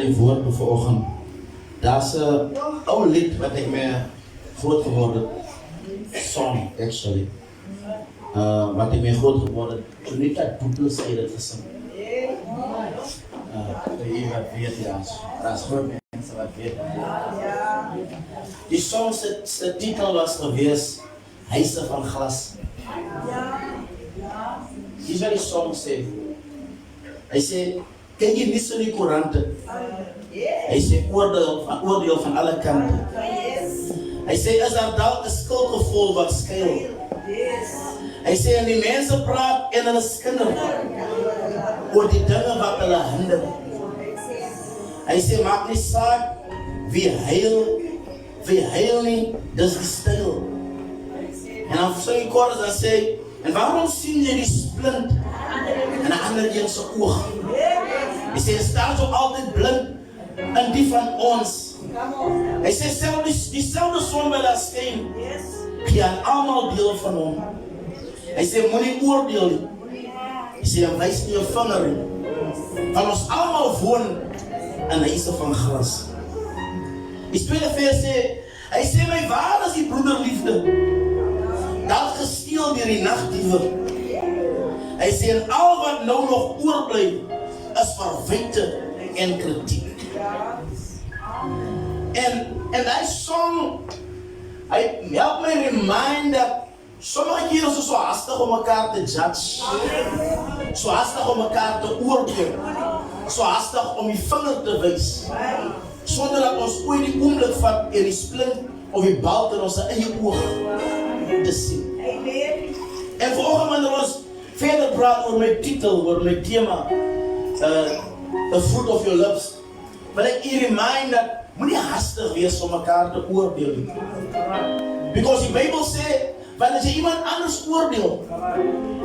die woord vanoggend. Daar's 'n ou lied wat ek mee groot geword het. Song actually. Wat ek mee groot geword het. Jonita Douglas het dit gesing. Jy wat weet ja. Daar's groot mense wat weet. Die song se titel was gewees Huise van Glas. Dis wat die song sê. Hy sê, kyk jy nie so die koerante. Hy sê oordeel van alle kante. Hy sê is daar dalk 'n skuldgevoel wat skuil. Hy sê en die mense praat en hulle skinder oor die dinge wat hulle hinder. Hy sê maak nie saak wie huil nie, dis die styl. En dan sê die koor dan sê, en waarom sien jy die splint in 'n ander een se oog? Hy sê staan so altyd blind in die van ons. Hy sê self dieselfde son wat daar skyn. Gee aan almal deel van hom. Hy sê moenie oordeel nie. Hy sê wys nie jou vinger nie. Want ons almal woon in huise van glas. Die tweede vers sê, hy sê my waar is die broederliefde? Dat gesteel deur die nagdiewe. Hy sê en al wat nou nog oorbly is verwyte en kritiek. En hy song, hy help my remind dat sommige kere is so hastig om mekaar te judge, so hastig om mekaar te oordeel, so hastig om die vinger te wys, sonder dat ons ooit die oomblik vat en die splint of die bal in ons eie oog te sien. En vanoggend wanneer ons verder praat oor my titel, oor my tema, the fruit of your lips, wil ek u remind dat moenie hastig wees om mekaar te oordeel nie. Because die Bybel sê, wanneer jy iemand anders oordeel,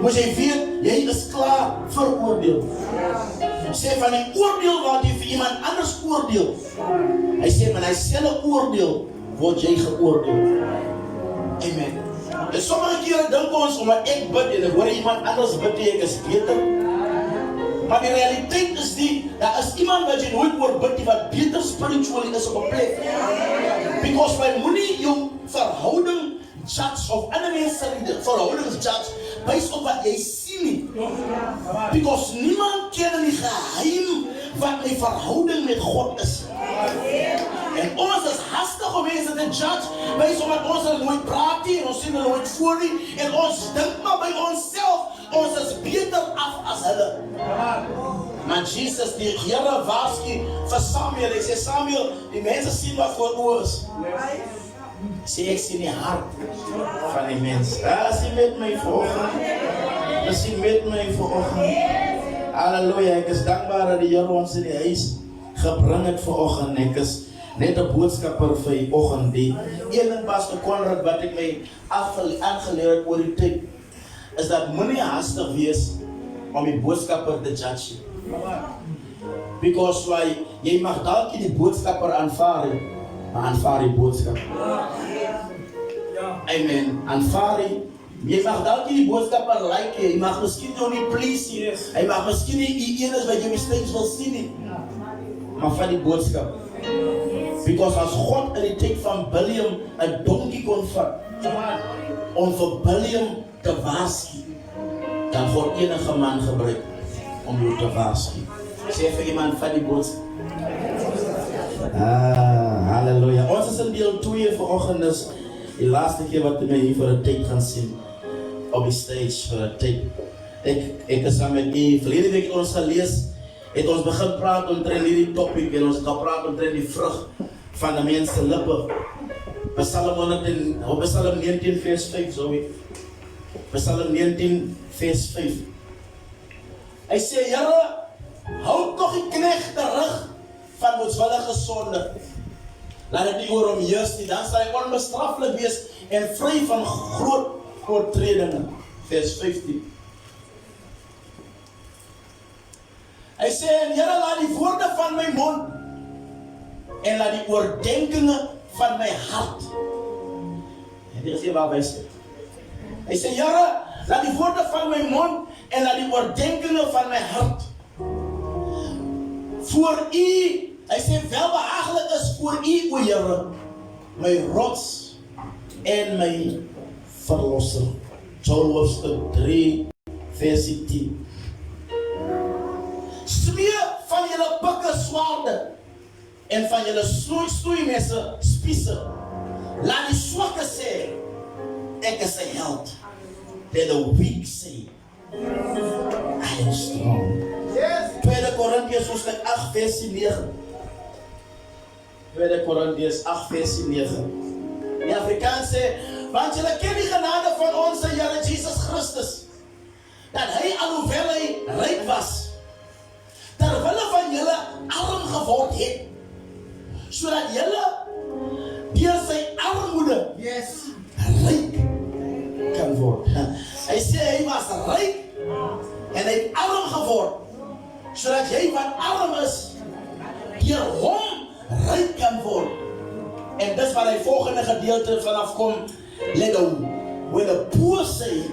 moet jy weet, jy is klaar veroordeel. Sê van die oordeel wat jy vir iemand anders oordeel, hy sê, van hy selfe oordeel, word jy geoordeel. Amen. En sommige kere dink ons, omdat ek bid en ek hoor iemand anders bid, ek is beter. Maar die realiteit is die, daar is iemand wat jy nooit oor bid die wat beter spiritually is op 'n plek. Because my moenie jou verhouding judge of ander mense verhoudings judge based op wat jy sien nie. Because niemand ken die geheim wat my verhouding met God is. En ons is hastig om mense te judge based op wat ons nooit praat nie en ons sien hulle nooit voor nie en ons dink maar by onsself ons is beter af as hulle. Maar Jesus, die Here waarsku vir Samuel, hy sê Samuel, die mense sien wat voor oë is. Sê ek sien die hart van die mens. As jy met my vanoggend, as jy met my vanoggend. Halleluja, ek is dankbaar dat die Here ons in die huis gebring het vanoggend. Ek is net 'n boodskapper vir die oggend. Die een Pastor Conrad wat ek my aangeleer het oor die tyd, is dat moenie hastig wees om die boodskapper te judge. Because jy mag dalk die boodskapper aanvaar, maar aanvaar die boodskap. Amen. Aanvaar jy mag dalk die boodskapper like, jy mag miskien jou nie please nie, hy mag miskien nie die een is wat jy steeds wil sien nie, maar van die boodskap. Because as God in die tyd van Biliam 'n donkie kon vat om vir Biliam te waarsku, dan God enige man gebruik om jou te waarsku. Sê vir iemand van die boodskap. Halleluja. Ons is in deel 2 vanoggend, is die laaste keer wat jy hier vir 'n tyd gaan sien op die stage vir 'n tyd. Ek is saam met u. Verlede week het ons gelees, het ons begin praat omtrent hierdie topic en ons het gepraat omtrent die vrug van 'n mens se lippe. Psalm 19 vers 5, Psalm 19 vers 5. Hy sê, Here, hou tog die knegt terug van moedswillige sonde. Laat dit nie oor hom heers nie, dan sal hy onbestraflik wees en vry van groot oortredinge. Vers 15. Hy sê, Here, laat die woorde van my mond en laat die oordeenkings van my hart. En dit is hier waar hy sê. Hy sê, Here, laat die woorde van my mond en laat die oordeenkings van my hart voor u, hy voor u, o Here, my rots en my verlosser. Joel hoofstuk 3, versie 10. Smeer van julle pikke swaarde en van julle snoeimesse spiese. Laat die swakke sê, ek is 'n held. Let the weak say, I am strong. 2 Korintiërs hoofstuk 8 versie 9. 2 Korintiërs 8 versie 9. Die Afrikaans sê, want julle ken die genade van ons Here Jesus Christus, dat hy alhoewel hy ryk was, terwille van julle arm geword het, sodat julle deur sy armoede ryk kan word. Hy sê hy was ryk en hy het arm geword, sodat jy wat arm is, deur hom ryk kan word. En dis waar hy volgende gedeelte vanaf kom, let hom, when the poor say,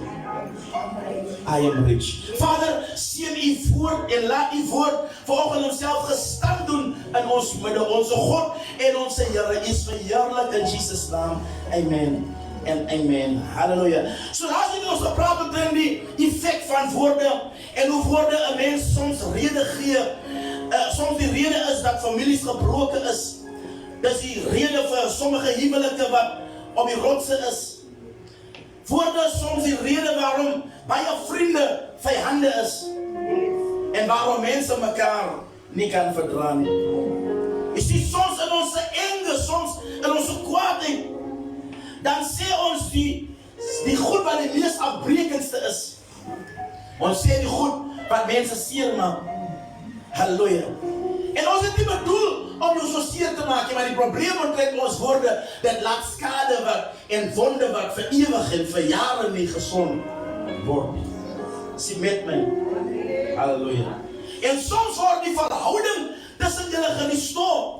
I am rich. Vader, seën u woord en laat u woord vanoggend homself gestand doen in ons midde. Onze God en onze Here is verheerlik in Jesus naam. Amen en amen. Halleluja. So laat ons nou gepraat oor die effek van woorde en hoe woorde 'n mens soms rede gee. Soms die rede is dat families gebroken is. Dis die rede vir sommige huwelike wat op die rotse is. Woorde is soms die rede waarom baie vriende vyande is. En waarom mense mekaar nie kan verdra nie. Jy sien soms in ons enge, soms in ons kwaadheid, dan sê ons die goed wat die mees afbrekendste is. Ons sê die goed wat mense seer maak. Halleluja. En ons het nie bedoel om jou so seer te maak, maar die probleem omtrent ons woorde, dit laat skade wat en wonde wat vir ewig en vir jare nie gesond word. Sien met my. Halleluja. En soms word die verhouding tussen julle gerestore,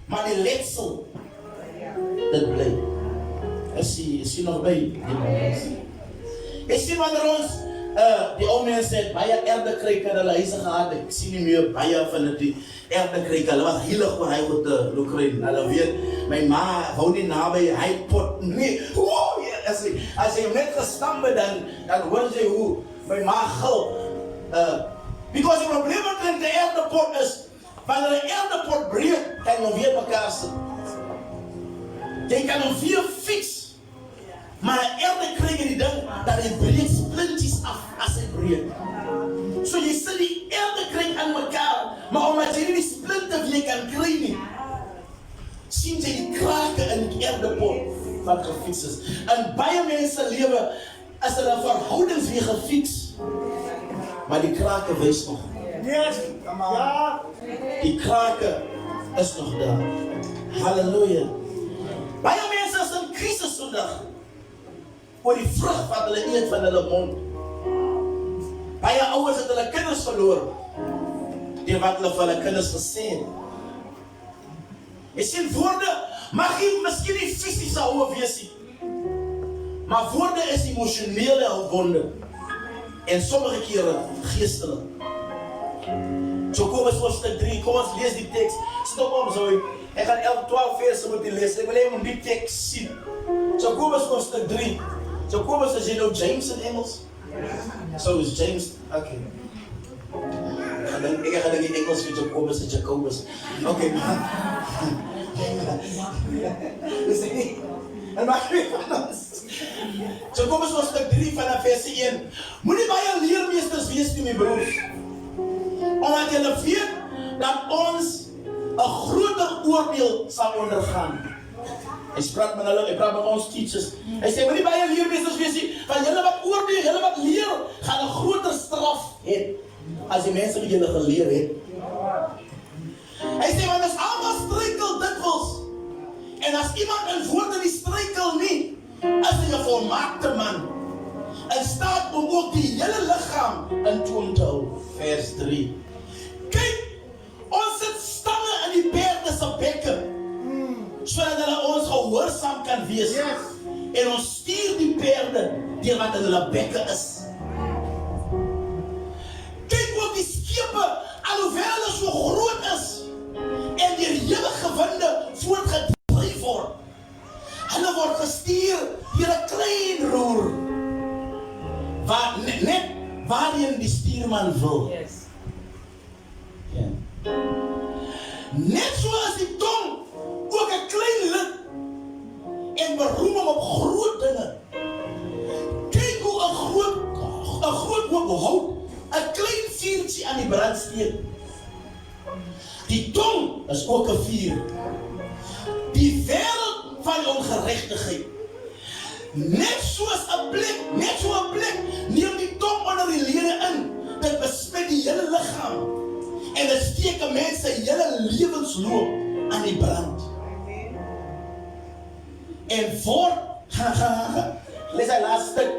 maar die letsel, dit bly. Is jy nog by? Jy sien wanneer ons die ou mense het baie erdekryke in hulle huise gehad. Ek sien nie meer baie van die erdekryke. Hulle was heilig oor hy goed te lokrein. Hulle weet, my ma wou nie naby hy pot nie. As jy net gestambe, dan hoor jy hoe my ma gil. Because die probleem met die erdepot is, wanneer die erdepot breek, kan jy weer mekaar sit. Jy kan hom weer fix. Maar erde krijg je die ding dat hij breekt splintjes af als hij breekt. So je zit die erde krijg aan elkaar, maar omdat je die splinten weer kan krijgen, zien je die kraken in die erdepot wat gefixt is. En baie mensen leven als er een verhoudings weer gefixt, maar die kraken wees nog. Yes. Ja. Die kraken is nog daar. Halleluja. Baie mensen is een crisis vandaag. Voor die vrug wat hulle eet van hulle mond. Baie ouers het hulle kinders verloor, deur wat hulle vir hulle kinders gesê het. Jy sien, woorde mag nie, miskien nie fisiese ouwe wees nie, maar woorde is emosionele wonde, en sommige kere geestelik. Jakobus hoofstuk 3, kom ons lees die tekst. Sit op om so, ek gaan 12 verse moet lees, ek wil hê om die tekst sien. Jakobus hoofstuk 3. Jacobus, as jy nou James in Engels? So is James, okay. Ek gaan dink in Engels vir Jacobus en Jacobus. Okay. En maak nie van ons. Jacobus hoofstuk 3 vanaf vers 1. Moenie baie leermeesters wees nie, my broers. Omdat julle weet dat ons 'n groter oordeel sal ondergaan. Hy praat met ons teachers. Hy sê, moenie baie leermeesters wees nie, want julle wat oordeel, julle wat leer, gaan 'n groter straf hê, as die mense wat julle geleer het. Hy sê, want as almal struikel dikwels, en as iemand in woorde die struikel nie, is hy 'n volmaakte man, in staat om ook die hele liggaam in toom te hou. Vers 3. Kyk, ons sit stange in die perde se bekke, sodat hulle ons gehoorsaam kan wees. Yes. En ons stuur die perde deur wat in hulle bekke is. Kyk ook die skepe, alhoewel hulle so groot is en deur hele winde voortgedryf word. Hulle word gestuur deur 'n klein roer. Net waarheen die stuurman wil. Yes. Ja. Net soos die tong ook 'n klein lid en beroem hom op groot dinge. Kyk hoe 'n groot hoop hout 'n klein vuurtjie aan die brand steek. Die tong is ook 'n vuur. Die wêreld van ongeregtigheid. Net soos 'n blik neem die tong onder die lede in. Dit besmet die hele liggaam. En dit steek 'n mens se hele lewensloop aan die brand. En word, lees hy laaste stuk,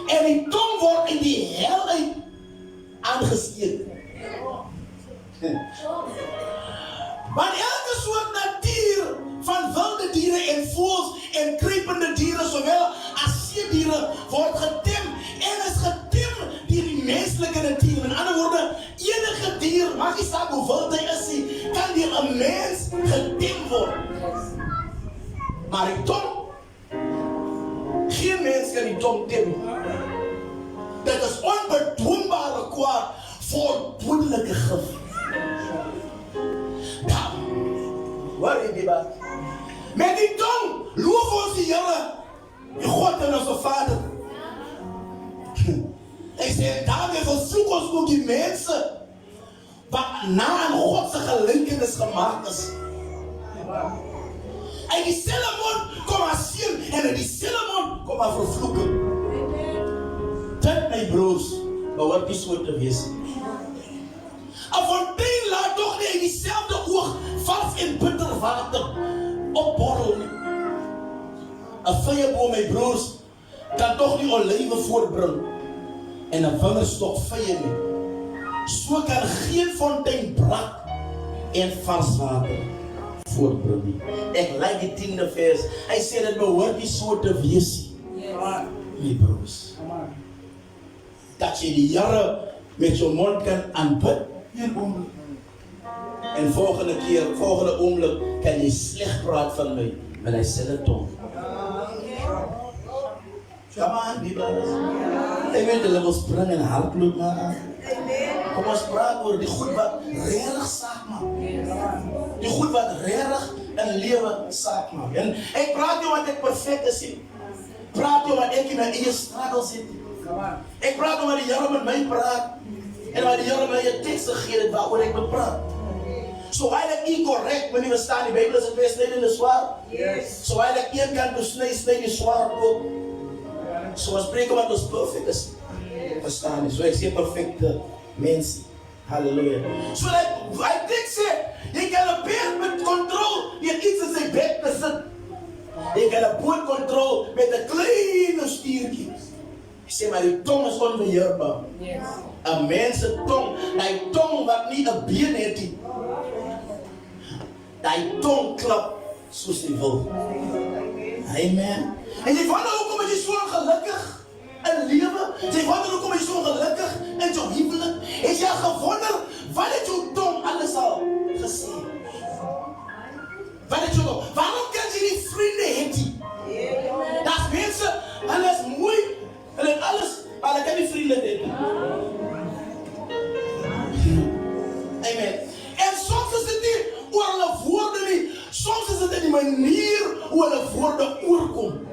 en die tong word in die hel uit aangesteek. Want elke soort natuur van wilde diere en voëls en kruipende diere sowel as seediere word getem en is getem deur die menslike natuur. In ander woorde, enige dier, maak nie saak hoe wild hy is nie, kan deur 'n mens getem word. Maar die tong, geen mens kan die tong tem. Dit is onbedwingbare kwaad voor dodelike gif. Waar die baat? Met die tong loof ons die Here, die God en onze Vader. Hy sê, daarmee vervloek ons ook die mense wat na aan God se gelykenis gemaak is. Uit dieselfde mond kom maar seën en uit dieselfde mond kom maar vervloeking. Dit, my broers, behoort nie so te wees. 'n fontein laat toch nie in dieselfde oog vals en bitter water opborrel nie. 'n vyeboom, my broers, kan toch nie olywe voortbring en 'n wingerstok vye nie. So kan geen fontein brak en vars water voortbring nie. Ek like die 10de vers. Hy sê dit behoort nie so te wees nie. My broers, dat jy die Here met jou mond kan aanbid. En volgende oomblik kan jy sleg praat van my, want hy sê dit tong. Come on, die brothers. Ek weet hulle wil spring en hardloop maar. Kom ons praat oor die goed wat regtig saak maak. Die goed wat regtig in lewe saak maak. En ek praat nie wat ek perfek is nie. Praat nie wat ek in my eie struggles het. Ek praat nie wat die Here met my praat. En wat die Here my 'n teks gegee het waaroor ek moet praat. So hy het incorrect, wanneer we staan in die Bijbel is het twee snijden zwaar. Yes. So hij dat één kant snijdt die zwaar ook. So we spreken wat ons perfect is. Verstaan je? So ik zie perfecte mensen. Halleluja. So hij denkt ze, je kan een beeld met controle, die iets in zijn bed bezit. Je kan een boot controle met een kleine stiertje. Ik zeg maar, die tong is onbeheerbaar. Yes. Een mensen tong, die tong wat niet een been heeft. Die tong klap soos die wil. Amen. En jy wonder hoekom is jy so ongelukkig in lewe? Jy wonder hoekom is jy so ongelukkig in jou huwelik? Het jy gewonder wat het jou tong alles al gesê? Wat het jou tong? Waarom kan jy nie vriende het nie? Daar's mense, hulle is mooi, hulle het alles, maar hulle kan nie vriende het nie. Amen. En soms is dit nie oor hulle woorde nie, soms is dit in die manier hoe hulle woorde oorkom.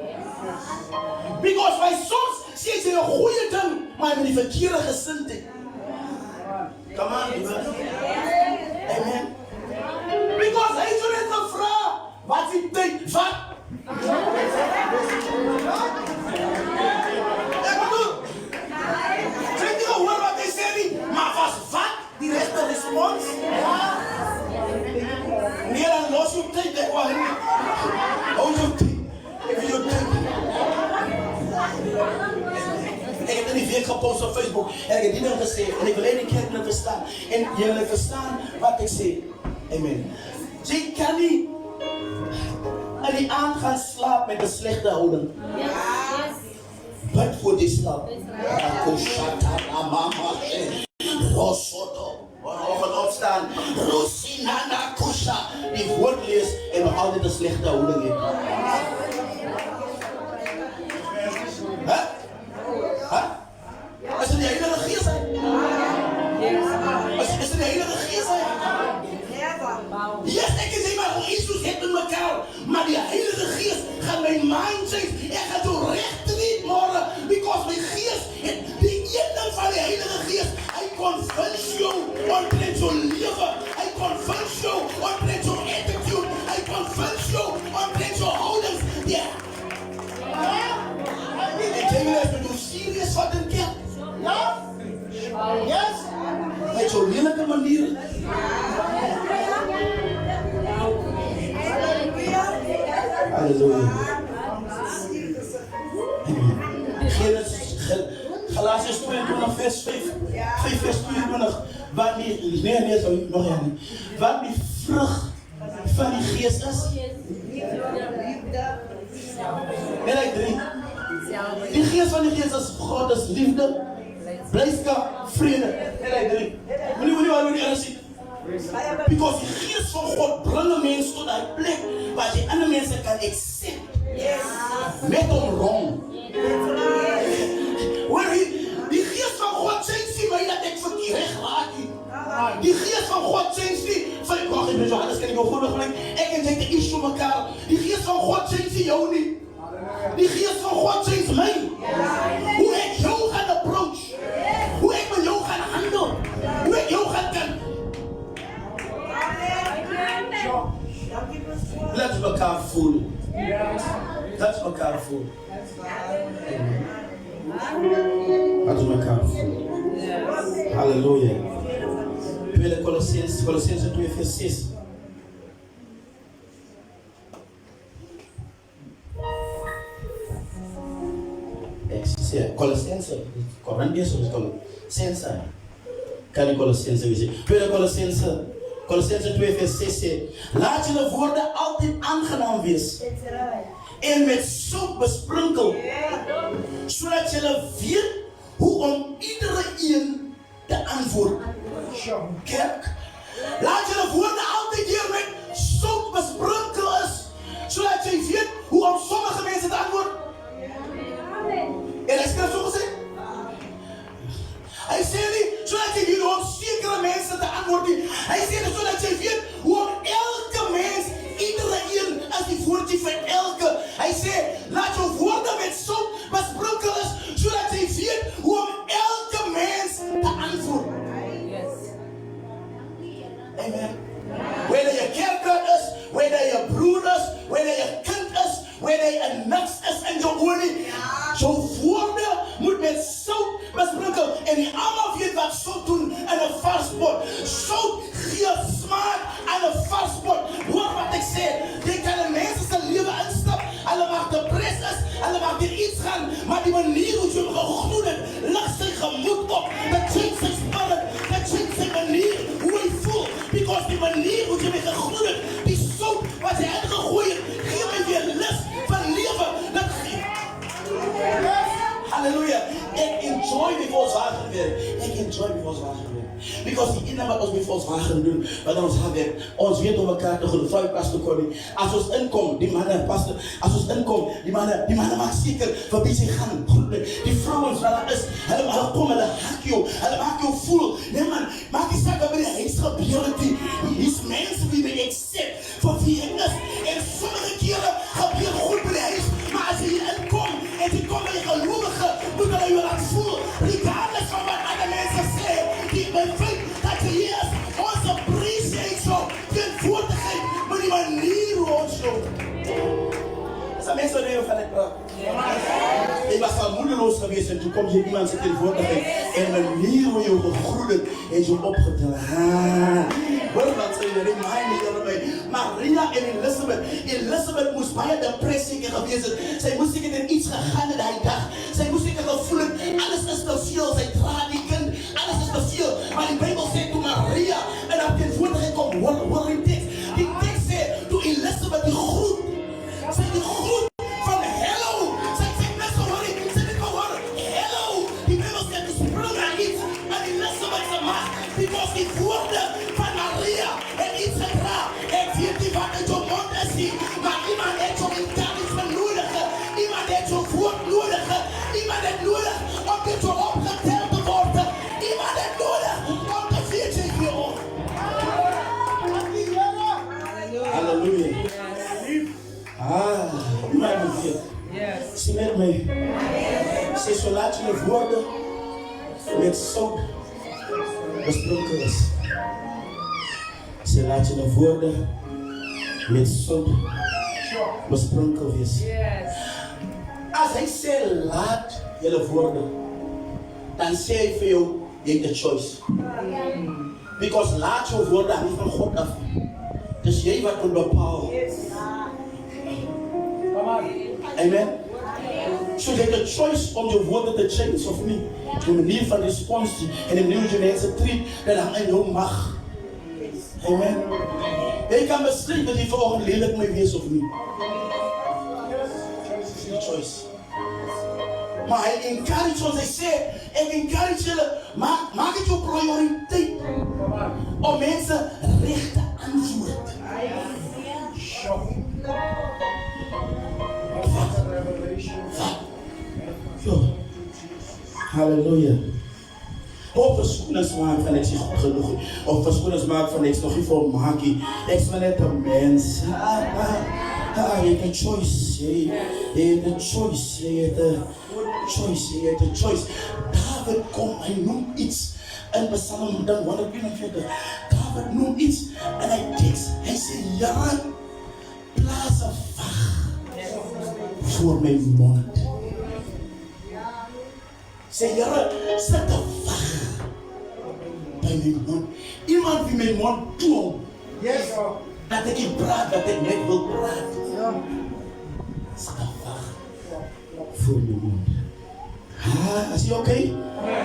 Because by soms sê jy 'n goeie ding, maar met die verkeerde gesindheid. Come on, amen. Because hy het net gevra, wat is die tyd? Wat? Ek bedoel, jy het nie gehoor wat hy sê nie, maar was wat die regte respons? Nee, dan los jou tyd, ek wou nie. Hou jou tyd. Ek wil jou tyd. Ek het in die week gepost op Facebook en ek het die ding gesê en ek wil in die kerk nou verstaan. En jy verstaan wat ek sê. Amen. Jy kan nie in die aand gaan slaap met 'n slegte houding. Bid voor die slaap. Rosoto. Vanoggend opstaan. Rosinana kush. Elisha die woord lees en nog altijd een slechte houding heeft. Huh? Is het de Heilige Geest zijn? Is het de Heilige Geest zijn? Yes, ik zeg maar, Jezus heeft in elkaar. Maar die Heilige Geest gaat mijn mind change. En gaat zo recht niet morgen. Because mijn geest, die inhoud van de Heilige Geest, hij convince you omtrent je leven. Hij convince you omtrent je attitude. Hij convince you omtrent je houdings. Ja. En zeg maar, ben je serieus wat een kerk? Ja? Yes? Met zo'n lelijke manieren. Halleluja. Galatiërs 22 vers 5. 5 vers 22. Wat die, nee, sorry, nog niet. Wat die vrucht van die geest is. Nee, 3. Die geest van die geest is God, is liefde, blijdschap, vrede. Nee, 3. Meneer, wat jullie alles zien? Because die geest van God brengt mensen tot een plek waar je andere mensen kan accepten. Met hem wrong. Die geest van God zegt niet, maar dat ik verkeerd recht raak. Die geest van God zegt niet, van ik wacht even, anders kan ik ook goed gelijk. Ik en zeg de issue elkaar. Die geest van God zegt niet jou niet. Die geest van God zegt mij. Hoe ik jou ga approach. Hoe ik met jou ga handelen. Hoe ik jou ga kan. Laten we elkaar voelen. Laten we elkaar voelen. Laten we elkaar voelen. Halleluja. Tweede Colossense 2 vers 6. Colossense, Corinthians of Colossense. Kan ik Colossense wezen? Tweede Colossense 2 vers 6 zegt: laat je woorden altijd aangenaam wees. En met zout besprinkel. Zodat je weet hoe om iedereen te antwoorden. Kerk. Laat je woorden altijd hier met zout besprinkel is. Zodat je weet hoe om sommige mensen te antwoorden. En hij schrijft zo gezegd. Hij zei niet zodat je weet hoe om zekere mensen te antwoorden. Hij zei niet zodat je weet hoe om elke mens, iedereen als die woordje van elke. Hij zei, laat je woorden met zout besprinkel is, zodat je weet hoe om elke mens te antwoorden. Amen. Whether je kerkraad is, whether je broer is, whether je kind is, whether je een niks is in je olie. Zo'n woorden moet met zout besprinkel. En die allemaal weet wat zout doen in een varspot. Zout geeft smaak aan een varspot. Hoor wat ik zeg. Je kan een mensen zijn leven instappen. Alle mag depress is, alle mag er iets gaan. Maar die manier hoe je hem gegloed hebt, lag zijn gemoed op. Dat change zijn spirit. Dat change zijn manier hoe hij voelt. Because die manier hoe je hem gegloed hebt, die zout wat hij uitgegooid hebt, geeft hem weer lust van leven. Dat geeft. Halleluja. Ik enjoy before zwaar werk. Ik enjoy before zwaar werk. Because die ene wat ons before zwaar doen, wat ons gaan werk, ons weet om elkaar te groeien. Vrouw pastor Connie. Als ons inkomt, die mannen pastor, als ons inkomt, die mannen maak zeker voor wie ze gaan groeien. Die vrouwen wat dat is, hulle kom, hulle maak jou voel. Nee man, maak die zaken bij de huisgebeuren die is mensen die we accept voor wie ik is. En sommige keren gebeurt goed bij de huis, maar als je hier inkomt en je komt bij je gelovigen, moet je je laten voelen. Regardless van wat andere mensen zeggen, die bevindt dat je hier is, ons appreciate zo, verantwoordelijkheid, maar die manier hoe ons zo. Dat zijn mensen die van het praat. Ik was al moedeloos geweest en toen komt je iemand zijn verantwoordelijkheid en de manier hoe je gegroeid hebt en je opgedragen. Hoor wat ze je remind me. Maria en Elizabeth moest bij de depressie geweest zijn. Zij moest zich in iets gegaan in die dag. Zij moest zich gevoelen, alles is te veel. Zij draagt die kind, alles is te veel. Maar die Bijbel zegt toen Maria en haar verantwoordelijkheid komt, hoor die tekst. Die tekst zegt, toen Elizabeth die groet. Zij die groet van hello. Zij zegt net zo hoor, zij dit gewoon hello. Die Bijbel zegt, die sprong naar iets aan Elizabeth's maag. Because die woorden van Maria en iets gedragen. En wat uit jou mond is nie, maar iemand het jou encouragement nodig, iemand het jou woord nodig, iemand het nodig om dit jou opgeteld te worden, iemand het nodig om te weet jy weer op. Halleluja. Iemand moet weet. Sê met my, sê so laat jy die woorde met sout besprinkel is. Sê laat jy die woorde met sout besprinkel wees. As hy sê laat julle woorde, dan sê hy vir jou, jy het 'n choice. Because laat jou woorde nie van God af. Dis jy wat moet bepaal. Amen. So jy het 'n choice om jou woorde te change of nie. Die manier van responsie en die manier jy mense treat, dat hang in jou mag. Amen. Jy kan besluit dat jy volgende lelik mee wees of nie. Die choice. Maar hy encourage ons, hy sê, ek encourage julle, maak dit jou prioriteit om mense reg te antwoord. Halleluja. Of verskoonings maak van ek sê goed genoeg, of verskoonings maak van ek is nog nie volmaak nie, ek is maar net 'n mens. Jy het 'n choice, jy het 'n choice, jy het 'n choice, jy het 'n choice. David kom, hy noem iets in Psalm 141. David noem iets en hy tekst, hy sê, ja, plaas 'n vag voor my mond. Sê, Here, sit 'n vag by my mond. Iemand wie my mond toe. Yes, dat ek nie praat, dat ek net wil praat. Sit 'n vag voor my mond. Is jy okay?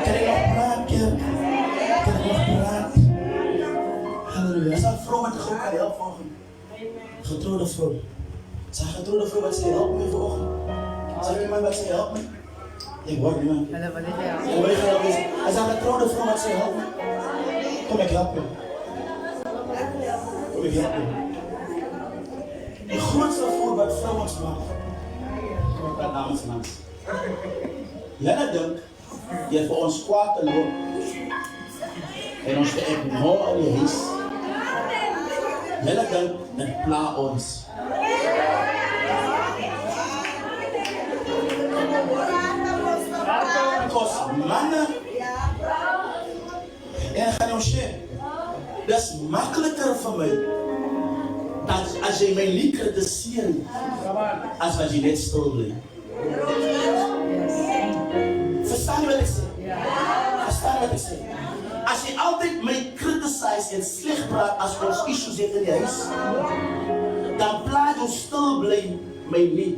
Kan ek nog praat, Ker? Kan ek nog praat? Halleluja. Is daar 'n vrou wat jou kan help vanoggend? Getrouwde vrou. Is daar 'n getrouwde vrou wat sê, help my vanoggend? Is daar iemand wat sê, help my? Ik hoor niemand. Is dat een trouwde vrouw wat zei, help me? Kom, ik help je. Kom, ik help je. Die grootste voorbeeld vrouwens maakt. Kom, dat namens mens. Jij denkt, je hebt voor ons kwaad te lopen. En ons te ignoren in je huis. Jij denkt, het pla ons. Because mannen en gaan jou share. Dat is makkelijker voor mij dat als je mij niet kritiseert als wat je net stil blijft. Verstaan je wat ik zeg? Verstaan je wat ik zeg? Als je altijd mij criticiseert en slecht praat als ons issues heeft in je huis, dan plaat je stil blijven mij niet.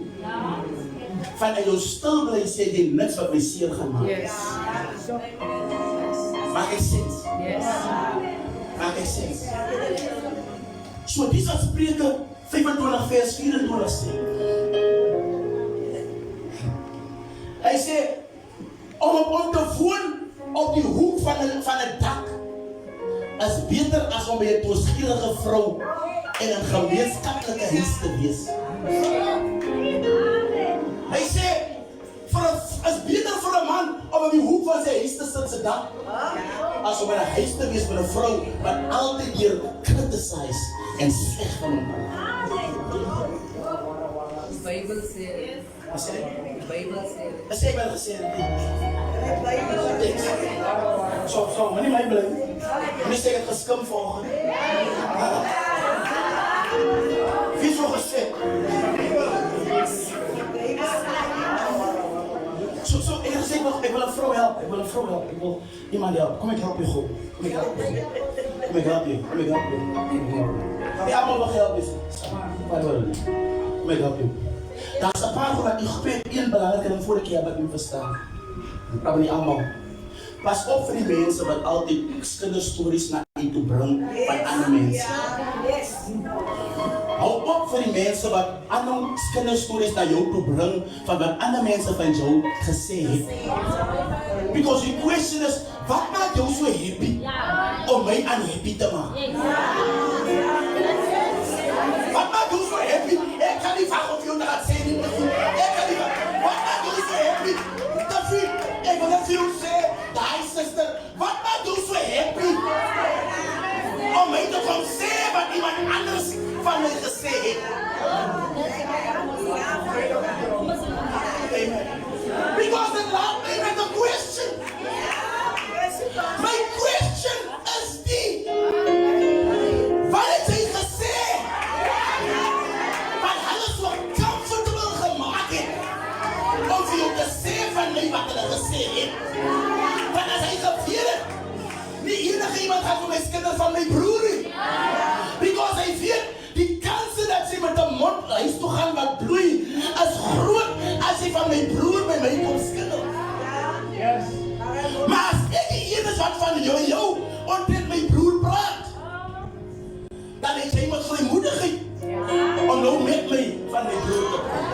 Vanuit jou stil blijven sê jy niks wat my seer gaan maak. Yes. Maak ek sens? Yes. Maak ek sens? So dis wat Spreuke 25 vers 24 sê. Hy sê, om te woon op die hoek van 'n dak is beter as om by 'n toeskierige vrou in 'n gemeenskaplike huis te wees. Hy sê, is beter vir 'n man om op die hoek van sy huis te sit se dak, as om in 'n huis te wees met 'n vrou wat altyd hier criticize en sleg van hom. Die Bybel sê. Die Bybel sê. As jy wel gesê het. So, moenie my bly. Moenie sê ek geskim vanoggend. Wie so gesê? So, ek het gesê nog, ek wil 'n vrou help. Ek wil iemand help. Kom ek help jou gou. Kom ek help jou. Ja, maar nog help is. Kom ek help jou. Daar's 'n paar van die gebed een belangrike ding voor ek jy wat jy verstaan. Ek praat nie almal. Pas op vir die mense wat altyd kinderstories na u toe bring van ander mense. Hou op vir die mense wat ander kinderstories na jou toe bring van wat ander mense van jou gesê het. Because the question is, wat maak jou so happy om my unhappy te maak? jou te gaan sê nie meer goed. Ek kan nie, wat maak jou so happy? David, ek wil net vir jou sê, die sister, wat maak jou so happy? Om my te kom sê wat iemand anders van my gesê het. Because the Lord made me the question. My question is die. Wat het hy gesê? Wat hulle so comfortable gemaak het om vir jou te sê van my wat hulle gesê het. Want as hy geweet het, nie enige iemand gaat vir my skinder van my broer nie. Because hy weet, die kansen dat sy met die mond huis toe gaan wat bloei, is groot as hy van my broer by my kom skinder. Yes. Maar as ek die ene is wat van jou omtrent my broer praat, dan het hy met vrymoedigheid om nou met my van my broer te praat.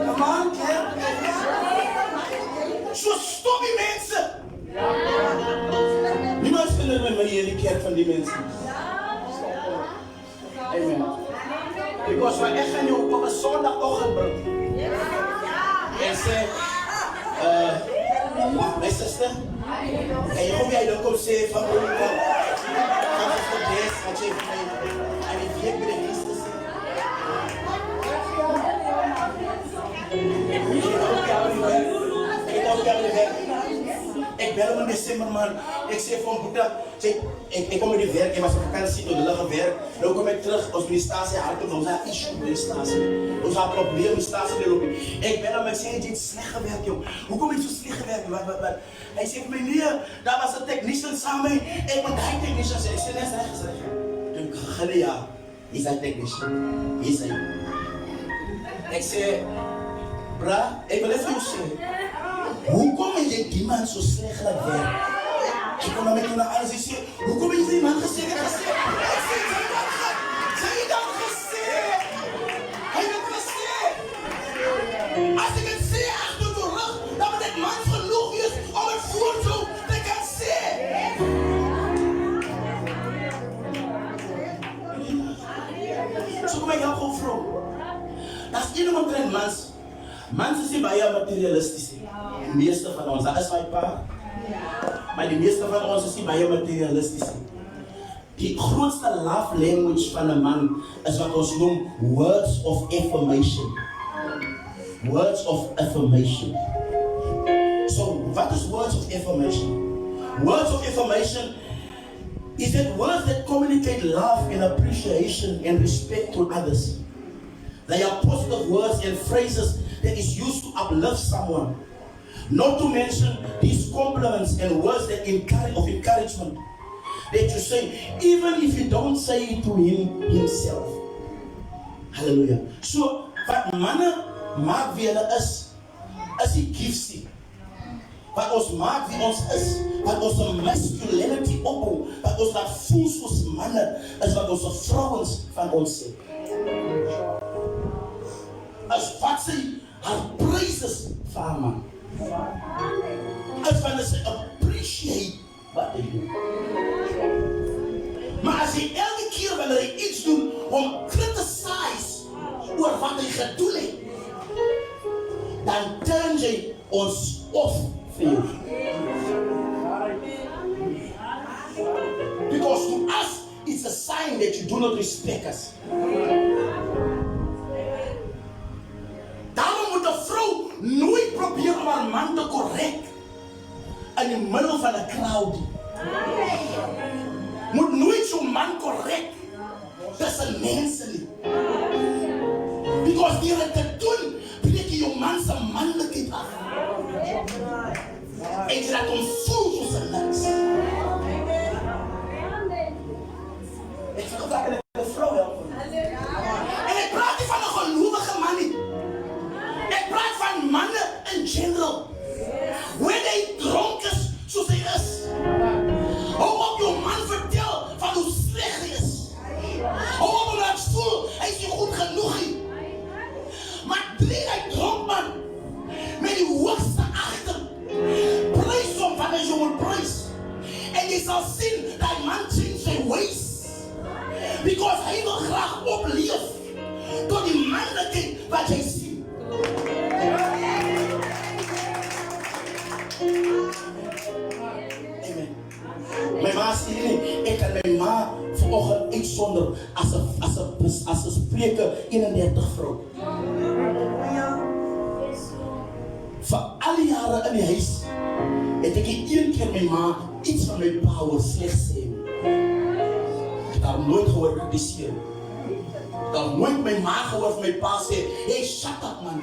Come on, so stop die mense. Niemand skinder met my in die kerk van die mense. Amen. Because when ek gaan jou op 'n Sondagoggend bring. En sê, my sister, en jy hoop jy nou kom sê van hoe kom. Gaan ons vir des, wat jy vir my, en die week by die dienst te sê. Ek bel hom in Desember man, ek sê vir hom, Boeta, ek kom met die werk, ek was op vakansie, tot die ligge werk, nou kom ek terug, ons by die stasie hardop, ons daar issue by die stasie, ons daar probleem met die stasie by loop, ek bel hom, ek sê, jy het slecht gewerk, joh, hoekom het jy so slecht gewerk, wat, hy sê vir my, nee, daar was een technician samen, ek moet die technician sê, ek sê, nee, is reg, toen ek gegille, ja, hier is die technician, hier is hy, ek sê, bra, ek wil even jou sê, hoekom het jy die man so slecht laat werk? Ek kom dan met jou na alles en sê, hoekom het jy die man gesê? Ek sê, sy het dan gesê. Hy het gesê. As ek het sê achter jou rug, dan moet dit man genoeg wees om het voor jou te kan sê. So kom ek jou gewoon vrou. Dat is een omtrent mans. Mans is nie baie materialistisch. Die meeste van ons, dat is my pa. Maar die meeste van ons is nie baie materialistisch. Die grootste love language van een man is wat ons noem words of affirmation. Words of affirmation. So, what is words of affirmation? Words of affirmation is that words that communicate love and appreciation and respect to others. They are positive words and phrases that is used to uplift someone. Not to mention these compliments and words that of encouragement that you say, even if you don't say it to him himself. Hallelujah. So, wat manne maak wie hulle is die gifsie. Wat ons maak wie ons is, wat ons masculinity opbou, wat ons laat voel soos manne, is wat ons vrouens van ons sê. As wat sy haar praises vir haar man. As van sy appreciate wat hy doen. Maar as hy elke keer wanneer hy iets doen, om criticize oor wat hy gedoen het, dan turn jy ons off vir jou. Because to us, it's a sign that you do not respect us. Daarom moet 'n vrou nooit probeer om haar man te korrek in die middel van 'n crowd. Moet nooit jou man korrek tussen mense nie. Because deur dit te doen, breek jy jou man se manlikheid af. En jy laat hom voel soos 'n niks. Ek sê dat ek 'n vrou help. En ek praat nie van 'n gelowige man nie. Ek praat van manne in general. When they dronk is, soos hy is. Hou op jou man vertel van hoe sleg hy is. Hou op om laat voel, hy is nie goed genoeg nie. Maar drie hy dronk man, met die hoogste agter. Prys hom van as jy moet prys. En jy sal sien, dat man change zijn ways. Because hij wil graag opleef tot die mannelijkheid wat jij ziet. Amen. Mijn ma zei niet, ik kan mijn ma vanochtend uitzonderen als een spreker 31 vrouw. Voor alle jaren in die huis heb ik één keer mijn ma iets van mijn pa hoor slecht zeggen. Ik heb haar nooit gehoord kritiseren. Ik heb nooit mijn ma gehoord mijn pa zeggen, hey shut up man.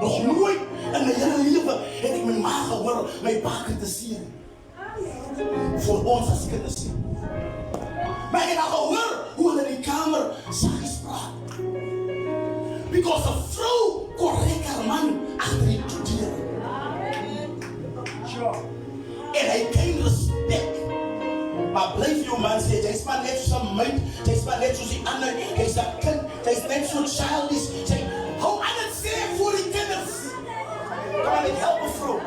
Nog nooit in mijn hele leven heb ik mijn ma gehoord mijn pa kritiseren. Voor ons als kinderen. Maar ik heb gehoord hoe we in die kamer zachtjes praten. Because een vrouw correct haar man achter die deur. En hij krijgt respect. Maar blijf je man zeggen, hij is maar net zoals een meid, hij is maar net zoals die ander, hij is een kind, hij is net zo'n childish. Hou aan het zeggen voor die kinderen. Kan ik helpen vrouw?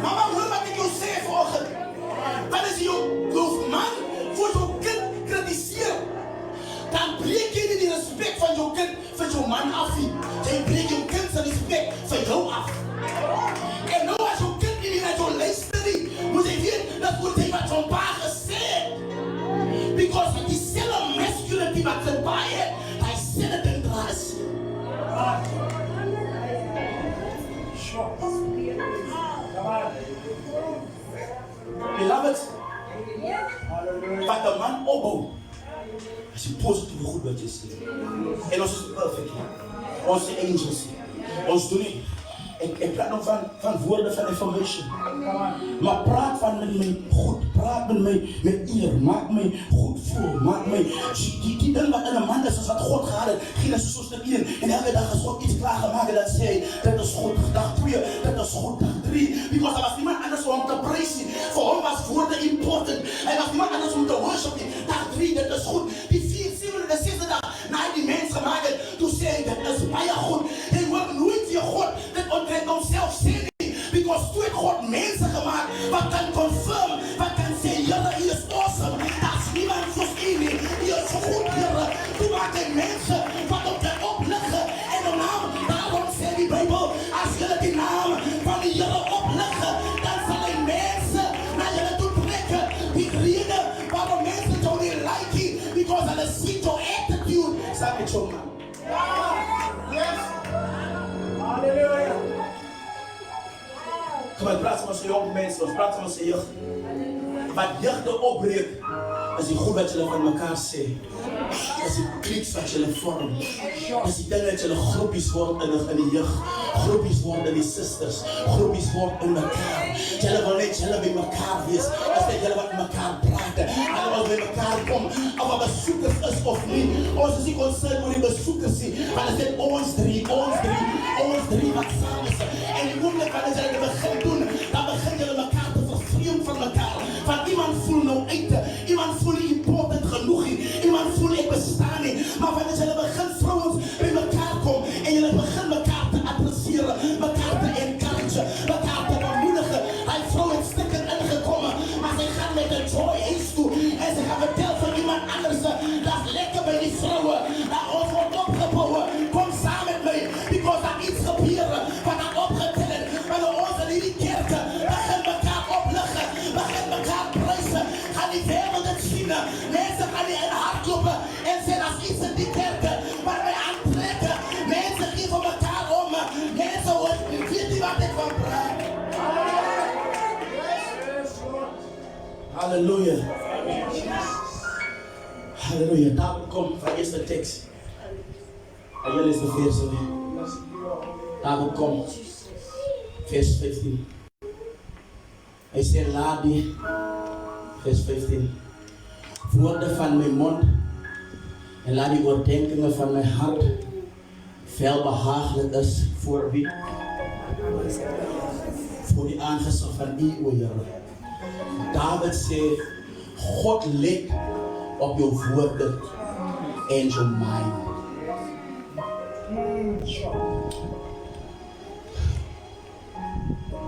Mama, hoor wat ik jou zeg vanochtend. Wat is jouw man voor jouw kind kritiseren? Dan breek je die respect van jouw kind, van jouw man af. Dan breek jouw kind zijn respect van jou af. En nou als jouw kind niet naar jou luistert, moet je weten dat wordt hij wat jouw pa gezegd. Because het is zelf masculinity wat zijn pa heeft, hij zet het in draas. Beloved, wat de man opbouwt, als je positieve goed wat je ziet. En ons is perfect. Ons is angels. Ons doen niet. Ik praat nog van woorden van information. Maar praat van mij goed. Praat met mij met eer. Maak mij goed voel. Maak mij. Die dingen wat in een man is, wat God gaat. Geen is zoals de één. En elke dag is God iets klaargemaakt. Dat zei, dat is goed. Dag 2, dat is goed. Dag 3. Because er was niemand anders om te prijzen. Voor hem was woorden important. Hij was niemand anders om te worshipen. Dag 3, dat is goed. Die 4, 7 en de 6e dag. Na die mens gemaakt. Toen zei hij, dat is bijna goed. Hij wordt nooit je God. Dat onttrekt onszelf zin. Because toen heeft God mensen gemaakt. Wat kan confirm. Wat kan zeggen, Jelle, hij is awesome. Dat is niemand zoals hij niet. Hij is goed, Jelle. Toen maakt hij mensen wat op de opleggen. En de naam, daarom zegt die Bijbel. Als jullie die naam van die Jelle opleggen. Dan zal hij mensen naar jullie toe trekken. Die reden waarom mensen jou niet liken. Because they see your attitude. Zeg het zo, man. Yes. Halleluja. Kom maar, praat met z'n jonge mensen, praat met z'n jeugd. Wat jeugd er opbreekt, is die goed wat jullie van elkaar zeggen. Is die kliks wat jullie vormen. Is die dingen dat jullie groepjes worden in de jeugd. Groepjes worden in die sisters. Groepjes worden in elkaar. Jullie wil niet jullie bij elkaar wees. Als dat jullie wat met elkaar praten. Allemaal bij elkaar komen. Of wat bezoekers is of niet. Ons is niet concern voor die bezoekers zien. Maar het zijn ons drie wat samen zijn. En die moeilijk wat jullie begin doen. Dan begin jullie elkaar te vervreemden van elkaar. Van iemand voelt nou eten. Iemand voelt niet important genoeg. Iemand voelt ik bestaan niet. Maar wanneer jullie begin vrouwen bij elkaar komen. En jullie begin elkaar te adresseren. Elkaar te encouragen. Elkaar te bemoedigen. Hij vrouw in stukken ingekomen. Maar ze gaan met de joy eens toe. En ze gaan vertellen van iemand anders. Dat is lekker bij die vrouwen. Dat ons wordt opgebouwen. Kom samen met mij. Because er iets gebeuren. Wat er opgeteld. Maar ons in die kerken. Begin elkaar opleggen. Begin elkaar prijzen. Gaan die wereld het zien. Mensen gaan die in hart kloppen. En zeggen als iets in die kerken. Maar wij aantrekken. Mensen geven elkaar om. Mensen worden. Weet je wat ik van praat? Halleluja. Halleluja. David komt van eerste tekst. En jullie is de verse. David komt. Vers 15. Hij zegt, laat die. Vers 15. Woorden van mijn mond. En laat die overdenkingen van mijn hart. Veel behagelijk is voor wie? Voor die aangezicht van die o Heer. David zegt, God let op jouw woorden en jouw mind.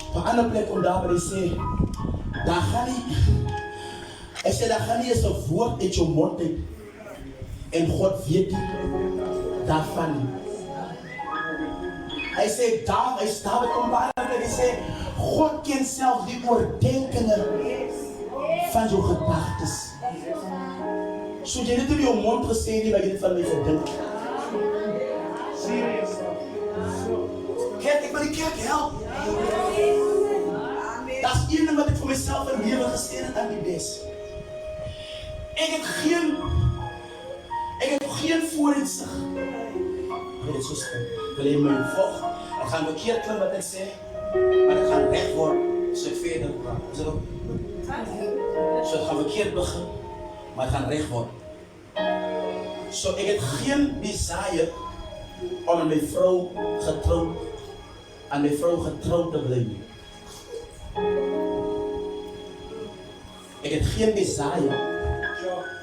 Op een andere plek komt David en zegt, daar ga ik Hij zei, dan ga niet eens een woord uit je mond uit. En God weet niet daarvan niet. Hij zei, hij staat op een baan en hij zei, God kent zelf die oordenkingen van je gedachten. Zo je niet in je mond gezegd, maar je niet van mij gedacht. Kijk, ik wil die kerk helpen. Dat is één wat ik voor mezelf en leven gezegd aan die best. Ik heb geen vooruitzicht. Ik wil het zo zeggen. Ik wil in mijn vocht. Ik ga verkeerd klimmen wat ik zeg. Maar ik ga recht worden. Zo ik verder praat. Zo ik ga verkeerd beginnen. Maar ik ga recht worden. Zo ik heb geen desire om aan mijn vrouw getrouwd te blijven. Ik heb geen desire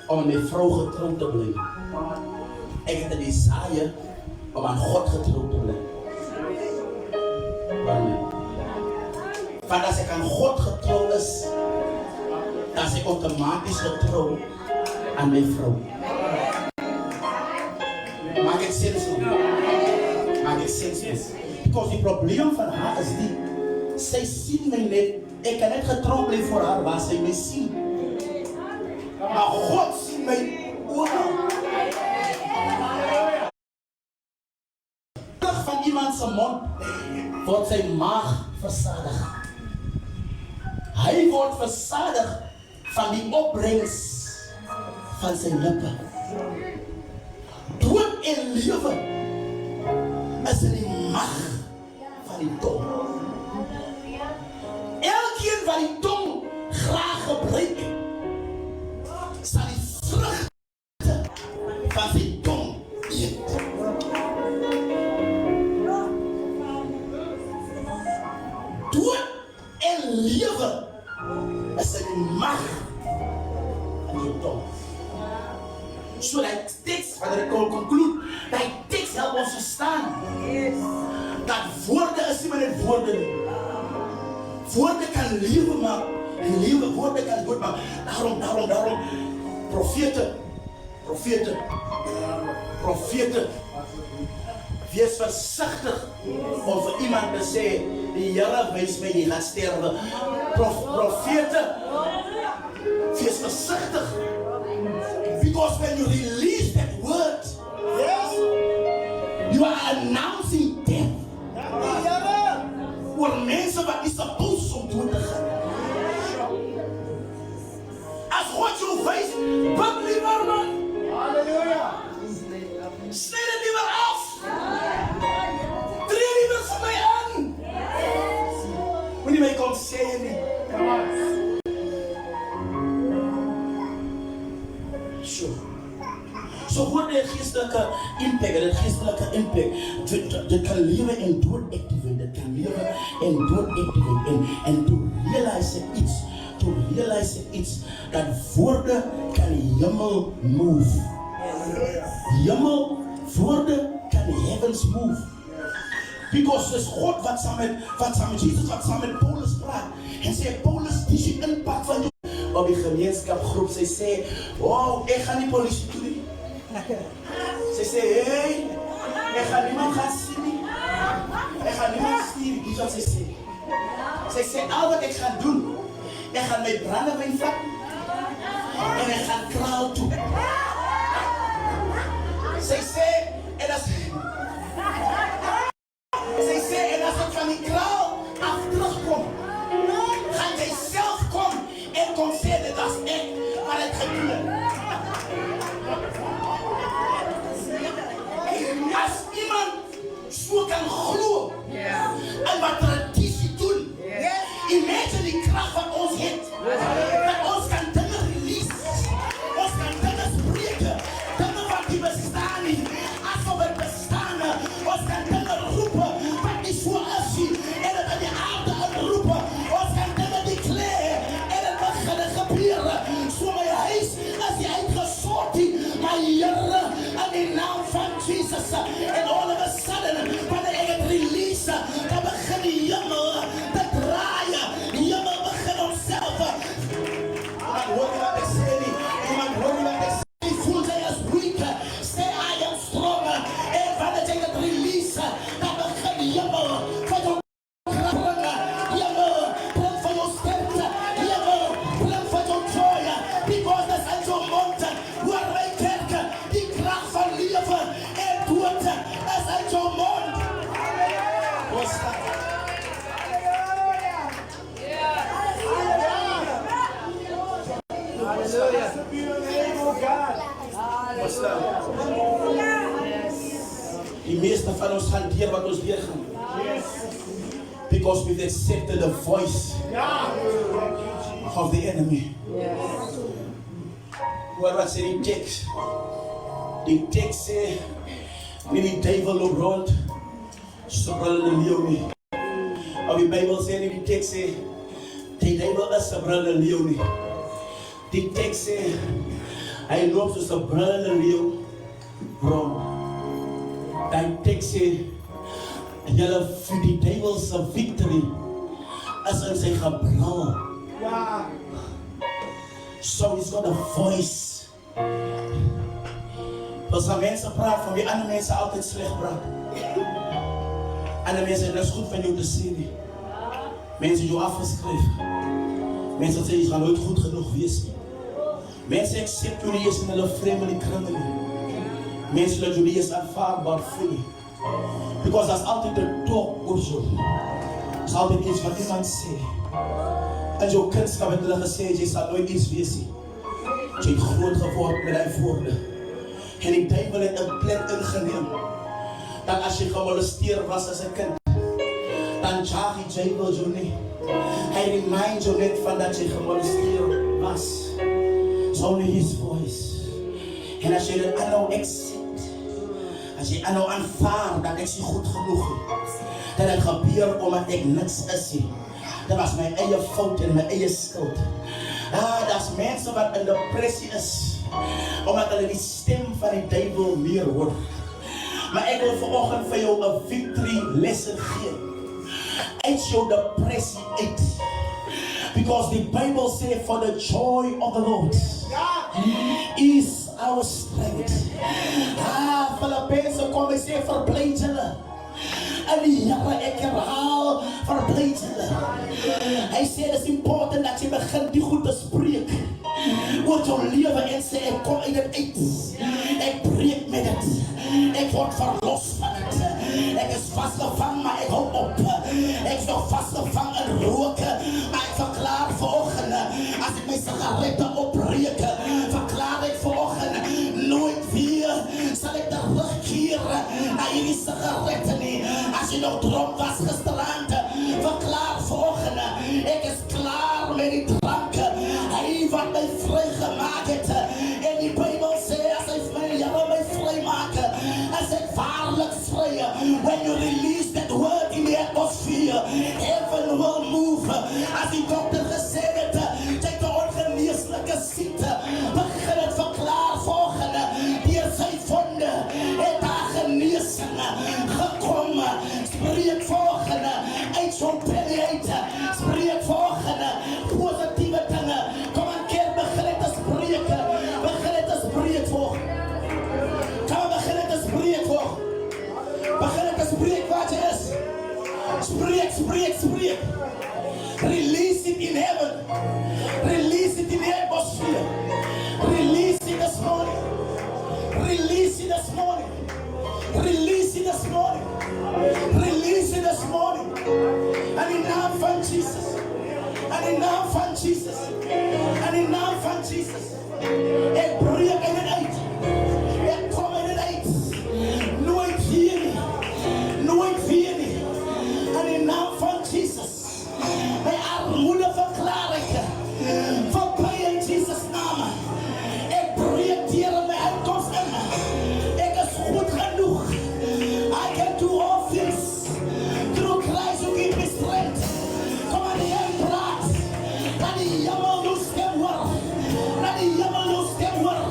om aan mijn vrouw getrouwd te blijven. Ik heb de desire om aan God getrouwd te blijven. Waarom? Want als ik aan God getrouwd is, dan is ik automatisch getrouwd aan mijn vrouw. Maak het zin zo? Maak het zin zo? Because het probleem van haar is die, zij ziet mij niet. Ik kan niet getrouwd blijven voor haar waar zij mij ziet. Maar God ziet mij overal. Van iemand zijn mond wordt zijn maag verzadigd. Hij wordt verzadigd van die opbrengst van zijn lippen. Dood en leven is in die macht van die tong. Elkeen van die tong graag gebruikt, zal die vruchten van zijn tong eten. Dood en leven is in die macht van die tong. So that tekst, wanneer ik conclude, dat tekst helpt ons verstaan. Dat woorden is niet met woorden. Woorden kan leven maken. En leven, woorden kan dood maken. Daarom. Profeten. Wees voorzichtig om voor iemand te zeggen, die Here wijs mij, die gaat sterven. Profeten. Wees voorzichtig. Because when you release that word, yes, you are announcing death. Voor mensen wat is supposed om doen te gaan. Als God je wijst, bak liever man. Halleluja. Snijd het liever af. Tree liever voor mij aan. Wanneer mij komt zeggen niet. Zo hoort de geestelijke impact, dat kan leven en dooractiveren, dat kan leven en dooractiveren en to realize iets, dat woorden kan hemel move. Woorden kan heavens move. Because it's God wat samen met Jezus, wat samen met Paulus praat. En zei Paulus, die is je impact van je op die gemeenschapgroep. Zij zei, wow, ik ga niet politie doen. Ze zei, hey, ik ga niemand gaan zien. Ik ga niemand sturen. Die is wat ze zei. Ze zei, al wat ik ga doen, ik ga mijn brandewijn vatten en ik ga kraal toe. Ze zei, en als ik van die kraal af terugkom, gaat hij zelf komen en komt zeggen, dat is echt wat ik ga doen. Als iemand zo kan geloven en wat traditie doen, imagine die kracht van ons heeft. Dat ons kan dingen release, ons kan dingen spreken, dingen wat die bestaan niet, alsof het bestaan, ons kan dingen roepen wat niet voor ons ziet en het aan de aarde roepen, ons kan dingen declaren en het mag gaan gebeuren. Zo mijn huis, als je uitgezocht die, maar Here, in de naam van Jezus, en all of a sudden, wanneer ik het release, dan begin die hemel te draaien, die hemel begint onszelf. Wat hoor je wat ik zeg? Basta. Die meeste van ons gaan deur wat ons deur gaan. Because we've accepted the voice of the enemy. Hoor wat sê die tekst? Die tekst sê, nie die duivel loop rond, so brullende leeuw nie. Of die Bijbel sê nie, die tekst sê, die duivel is een brullende leeuw nie. Die tekst sê, hy loop soos een brullende leeuw rond. Die tekst sê, julle vir die duivelse victory is in sy gebrul. So he's got a voice. Als er mensen praten van wie andere mensen altijd slecht praten. Andere mensen, dat is goed van jou te zien. Mensen die jou afgeschreven. Mensen zeggen, je gaat nooit goed genoeg wees. Mensen accepten jullie eens in hulle vreemde kringen. Mensen laten jullie eens aanvaardbaar voelen. Because dat is altijd een talk oor jou. Dat is altijd iets wat iemand zegt. En jouw kindschap heeft hulle gezegd, je zal nooit iets wees. Je hebt groot geworden met die woorden. En die duivel heeft een plek ingeneem. Dat als je gemolesteerd was als een kind, dan jaag die duivel jou niet. Hij remindt jou net van dat je gemolesteerd was. It's only his voice. En als je het aanhoudt accept, als je aanhoudt aanvaardt dat ik zie goed genoeg heb, dat het gebeurt omdat ik niks is. Dat was mijn eigen fout en mijn eigen schuld. Dat is mensen wat in depressie is. Omdat hulle die stem van die duivel meer hoor. Maar ik wil vanochtend voor jou een victory lesson geven. Uit jouw depressie uit. Because the Bible says for the joy of the Lord is our strength. Filippenzen kom en sê verblijd julle. En die Here, ek herhaal, verblijd julle. Hy sê het is important dat jy begin die goed te spreek oor jou lewe en sê ek kom uit dit uit. Ek breek met dit. Ek word verlos van dit. Ek is vastgevang, maar ek hou op. Ek is nog vastgevang in rook, maar ek verklaar vanoggend, as ek my sigarette opbreek, verklaar ek vanoggend, nooit weer sal ek terugkeer na hierdie sigarette nie. As jy nog dronk was gisterand, verklaar vanoggend, ek is klaar met die drank. Hy wat my vrygemaak het, en die Bybel sê, as hy my vrymaak, as ek waarlik vry. When you release that word in the atmosphere, heaven will move. As die dokter gesê het, jy die ongeneeslike siekte, begin het verklaar volgende, deur sy vonde, het daar geneesing gekom. Spreek volgende, uit zo'n belly uit, spreek volgende, positieve dinge. Kom aan keer, begin het te spreek, begin het te spreek volgende. Kom, begin het te spreek volgende. Begin het te spreek wat jy is. Spreek, spreek, spreek. Release it in heaven. Release it in the atmosphere. Release it this morning. Release it this morning. Release it this morning. Release it this morning. En in naam van Jesus. En in naam van Jesus. En in naam van Jesus. Ek breek in het uit. Ek kom in het uit. Nooit weer nie. Nooit weer nie. En in naam van Jesus. My armoede verklaar ek. Verby in Jesus naam. Ek breek deur in my uitkomst in. Ek is goed genoeg. I can do all things through Christ who gives me strength. Kom aan die Heer praat. Dat die jammer nou stem hoor. Dat die jammer nou stem hoor.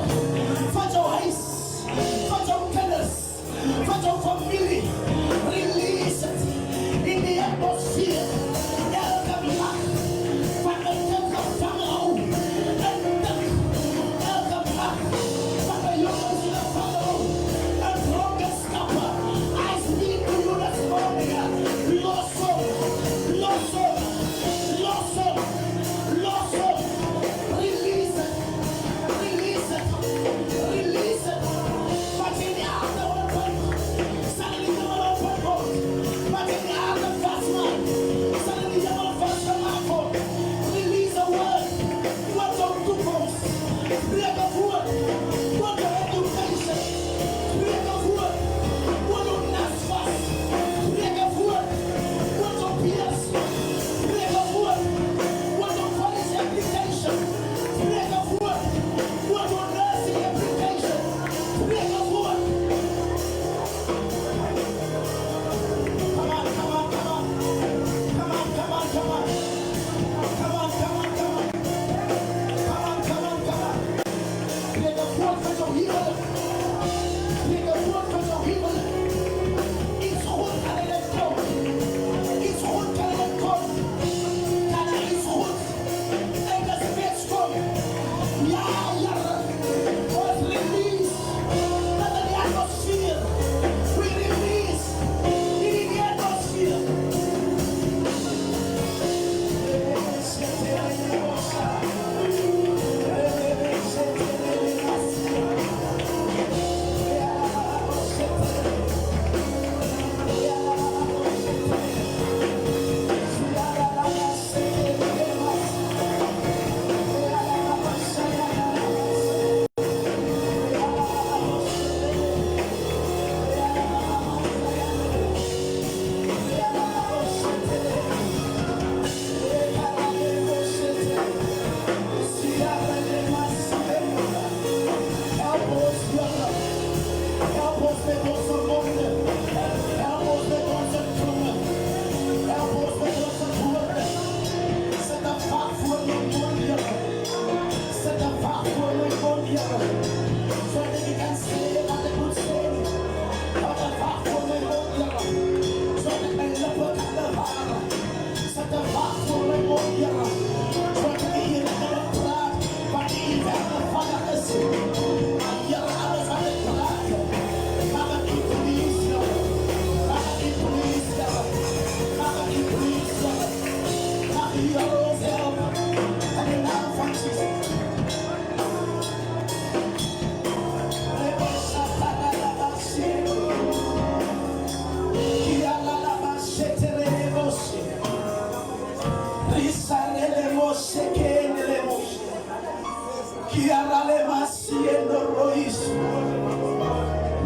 Kiarale masiendo roisu.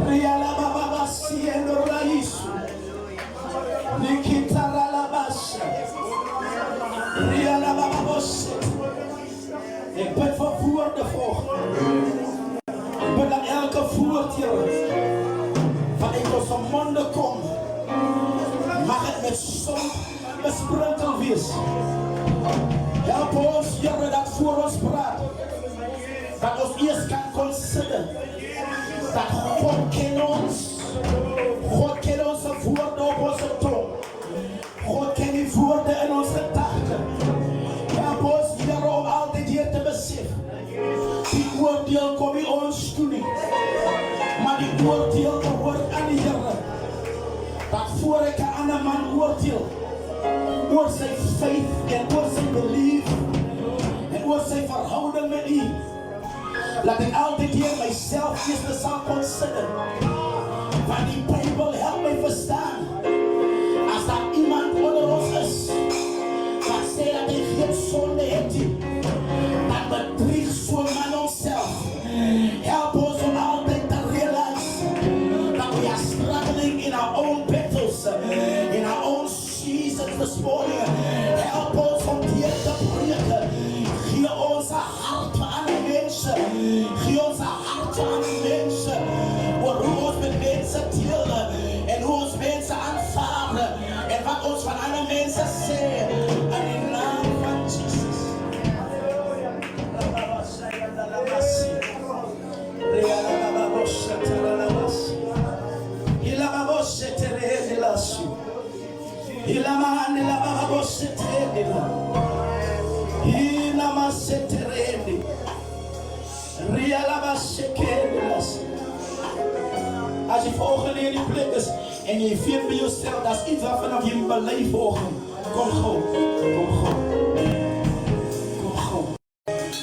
Riala baba masiendo raisu. Nikitara la basha. Riala baba bosse. Ik bid voor woorden voor. Ik bid dat elke voertje van ik tot zijn monden kom. Mag het met zon besprenkeld wees. Help ons, Heer, dat voor ons praat. Dat ons eerst kan consideren. Dat God kent ons. God kent onze woorden op onze tong. God kent die woorden in onze gedachten. Help ons, Heer, om altijd hier te beseffen. Die oordeel kom in ons toe niet. Maar die oordeel wordt aan de Heer. Dat voor ik aan een man oordeel. Oor zijn faith en oor zijn belief. En oor zijn verhouding met u. Laat ik altijd hier mijzelf eerst zal consideren. Want die Bijbel helpt mij verstaan. Als dat iemand onder ons is. Dat zei dat hij geen zonde heeft. Dat bedriegt zo'n man onszelf. Help ons om altijd te realiseren. Dat we are struggling in our own battles. In our own seasons this morning. Help ons om die te breken. Geef onze hart aan de mensen. Geef onze hart aan de mensen. Hoe ons met mensen delen. En hoe ons mensen aanvaarden. En wat ons van andere mensen zeggen. En in de naam van Jezus. Als je volgende in die plek is en je vindt bij jezelf, dat is iets wat vanaf je beleid volgen. Kom gewoon, kom gewoon, kom gewoon.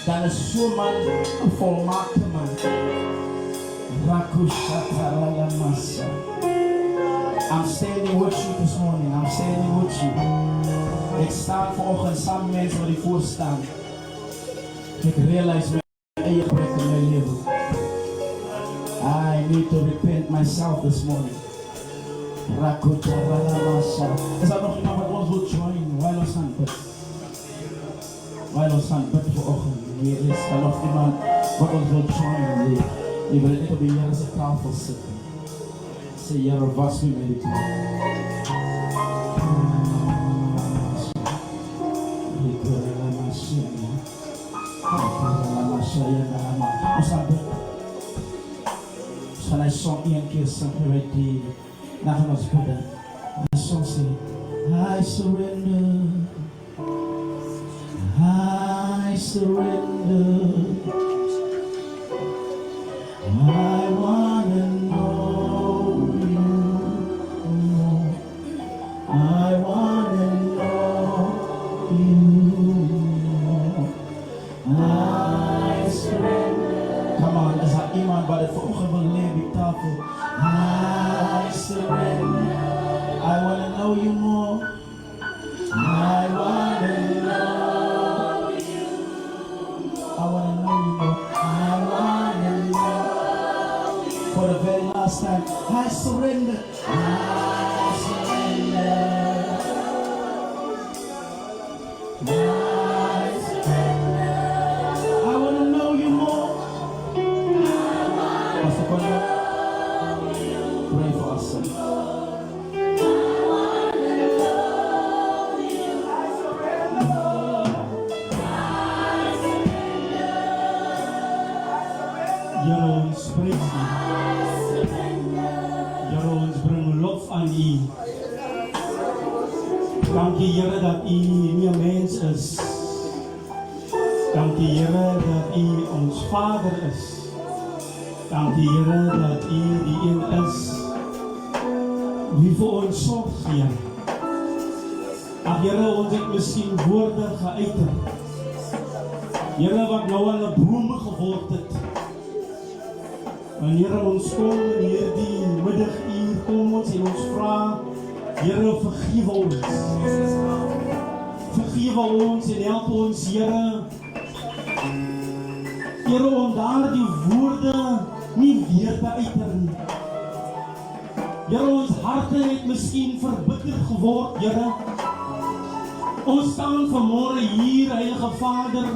Dan is zo'n man een volmaakte man. Rakushatarala massa. I'm standing with you this morning. I'm standing with you. Ik sta vanochtend samen met mensen die voor staan. Ik realize mijn eigen gebrek in mijn leven. I need to repent myself this morning. Is er nog iemand wat ons wil join? Wij los aan bid. Wij los aan bid vanochtend. Is er nog iemand wat ons wil join? Je wil niet op de Heerse tafel zitten. Say, Heer, was me met dit. Van hij zong één keer zingen die naar ons bidden. Hij zong ze, I surrender, I surrender. I wanna know you. I wanna know you. I surrender. Come on, is er iemand bij de volgende wil leven die tafel? I surrender. I wanna know you more. I wanna know you. I wanna know you more. I wanna know you. For the very last time, I surrender. I surrender. I wanna know you more. Pastor Conrad, pray for us. Here ons spreek U. Here ons bring lof aan U. Dankie Here dat U nie 'n mens is. Dankie Here dat U ons Vader is. Dankie Here dat U die een is wie vir ons sorg gee. Ag Here, ons het miskien woorde geuiter. Here, wat nou al 'n bloem geword het. Wanneer ons kom in hierdie middaguur, kom ons en ons vra, Here, vergewe ons. Vergewe ons en help ons, Here. Here, om daar die woorde nie weer te uiter nie. Here, ons harte het miskien verbitterd geword, Here. Ons staan vanmôre hier, Heilige Vader,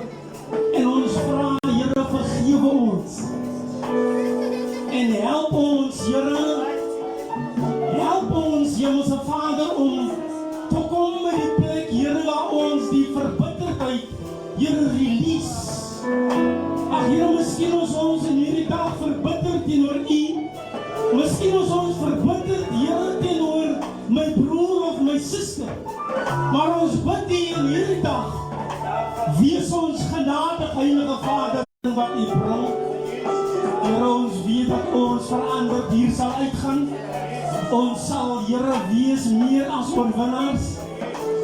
en ons vra, Here, vergewe ons. En help ons, Here. Help ons, Hemelse Vader, om te kom by die plek, Here, waar ons die verbitterdheid, Here, release. Ag, Here, miskien ons in hierdie dag verbitterd teenoor U. Miskien ons verbitterd, Here, teenoor my broer of my suster. Maar ons bid U in hierdie dag. Wees ons genadig, Heilige Vader, wat U bring. Here, ons weet dat ons veranderd hier sal uitgaan. Ons sal, Here, wees meer as oorwinnaars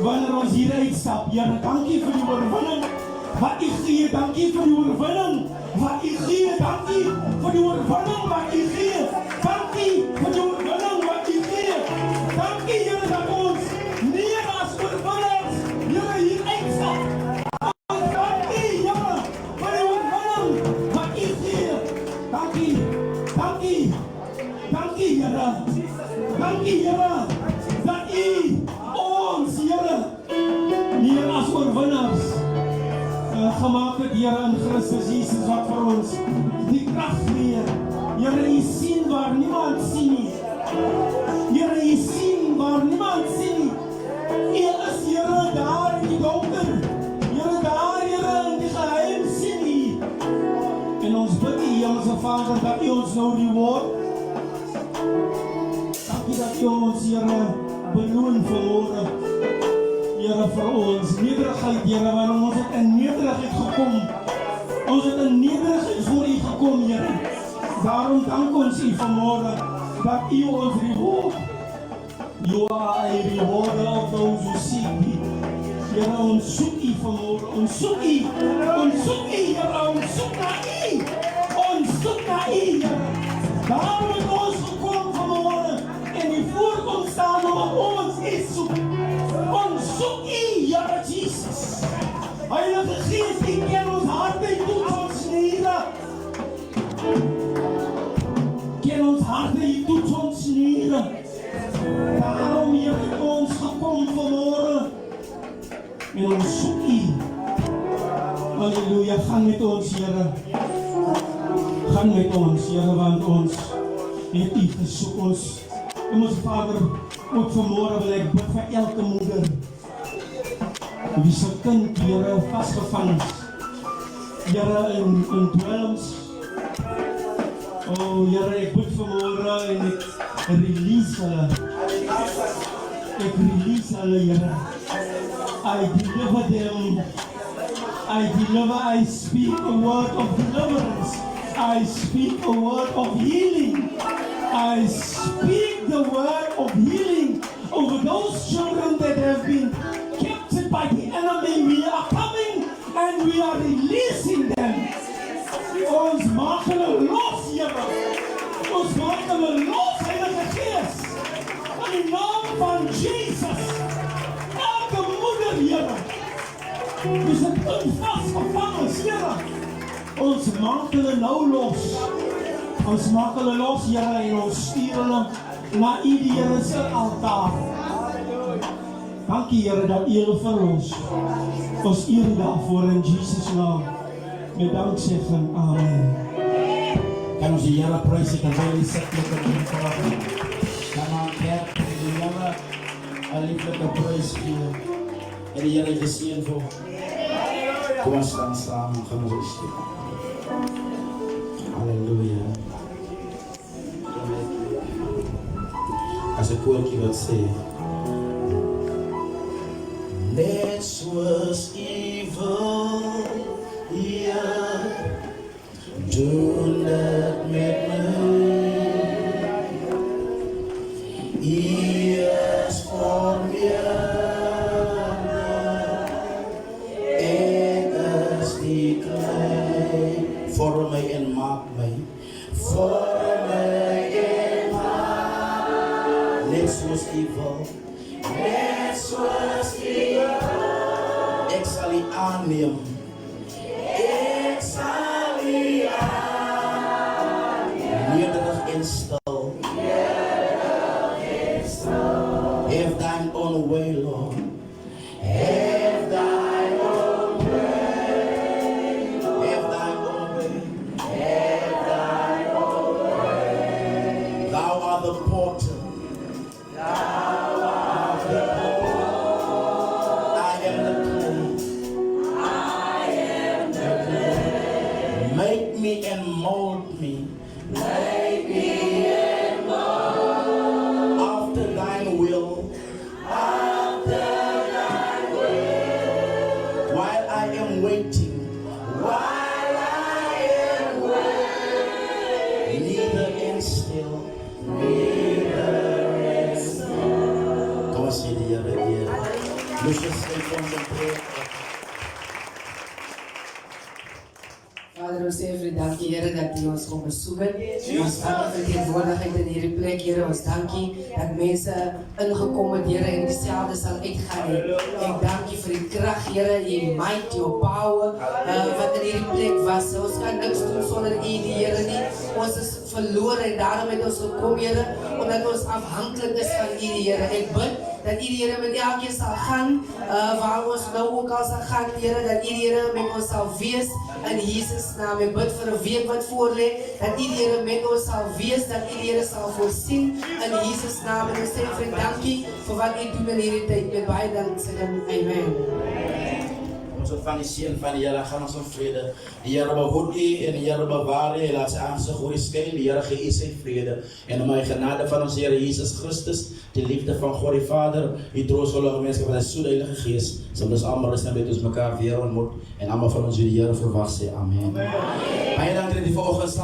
wanneer ons hier uitstap. Here, dankie vir die oorwinning wat U gee. Dankie vir die oorwinning wat U gee. Dankie vir die oorwinning wat U gee. Dankie vir die oorwinning wat U gee. Dankie, Here, dat ons meer as oorwinnaars, Here, hier uitstap. Dankie, Here, vir die oorwinning wat U gee. Dankie, dankie, dankie, Here. Dankie, Here, dat U ons, Here, meer as oorwinnaars gemaak het, Here, in Christus Jesus, wat vir ons die krag gee. Here, U sien waar niemand sien nie. Here, U sien waar niemand sien nie. U is, Here, daar in die donker. Here, daar, Here, in die geheim sien U. En ons bid U, Hemelse Vader, dat U ons nou reward. Dankie dat U ons, Here, beloon vanmôre. Here, vir ons nederigheid, Here, want ons het in nederigheid gekom. Ons het in nederigheid voor U gekom, Here. Daarom dank ons U vanmôre dat U ons reward. You are a rewarder of those who seek me. Here, ons soek U vanmôre. Ons soek U. Ons soek U, Here. Ons soek na U. Ons soek na U, Here. Daarom het ons gekom vanmôre en die voorkom staan omdat ons U soek. Ons soek U, Here Jesus. Heilige Gees, U ken ons harte, U toets ons niere. Ken ons harte, U toets ons niere. Daarom, Here, het ons gekom vanmôre en ons soek U. Halleluja, gaan met ons, Here. Gaan met ons, Here, want ons het U gesoek. Ons Vader, ook vanmôre wil ek bid vir elke moeder wie se kind, Here, vasgevang is. Here, in dwelms. Oh, Here, ek bid vanmôre en ek release hulle. Ek release hulle, Here. I deliver them. I speak a word of deliverance. I speak a word of healing. I speak the word of healing over those children that have been captured by the enemy. We are coming and we are releasing them. Ons maak hulle los, Here. Ons maak hulle los, Heilige Gees. In die naam van Jesus. Elke moeder, Here. We sit vasgevang, Here. Ons maak hulle nou los. Ons maak hulle los, Here, en ons stuur hulle na U, die Here se altaar. Dankie, Here, dat U hulle verlos. Ons eer U daarvoor in Jesus naam. Met danksegging. Amen. Kan ons die Here prys, ek kan baie setlike mense. Kom aan, kerk, die Here 'n lieflike prys gee. En die Here geseën vir. Kom ons staan saam en gaan ons rustig. Halleluja. As 'n koortjie wat sê, This was evil, yeah, do not make me ears for me, and as decline, for me and mark me, for me and mark. This was evil. This was evil. Exali aanneem. Exali me and mold me. After thine will. While I am waiting. Neither and still. Kom ons sê die Here, die Here. Lucius, sê vir ons in prayer. Vader, ons sê vir dankie, Here, dat U ons kom besoek het. Ons dankie vir die verantwoordigheid in hierdie plek, Here. Ons dankie dat mense ingekom het, Here, en dieselfde sal uitgaan. Ek dankie vir die krag, Here, die might, your power, wat in hierdie plek was. Ons kan niks doen sonder U, die Here nie. Ons is verloor en daarom het ons gekom, Here, omdat ons afhanklik is van U, die Here. Ek bid dat U, die Here, met elkeen sal gaan, waar ons nou ook al sal gaan, Here, dat U, die Here, met ons sal wees in Jesus naam. Ek bid vir 'n week wat voor lê, dat U, die Here, met ons sal wees, dat U, die Here, sal voorsien in Jesus naam. En ons sê vir dankie vir wat U doen in hierdie tyd. Met baie danksegging. Amen. Ons ontvang die seën van die Here, gaan ons in vrede. Die Here behoed U en die Here bewaar U, laat sy aansig oor U skyn. Die Here gee U sy vrede. En om die genade van ons Here Jesus Christus, die liefde van God die Vader, die troostvolle gemeenskap van sy soet Heilige Gees, sal ons almal rus en met ons mekaar weer ontmoet en almal van ons die Here verwag sê. Amen. Baie dankie dat jy vanoggend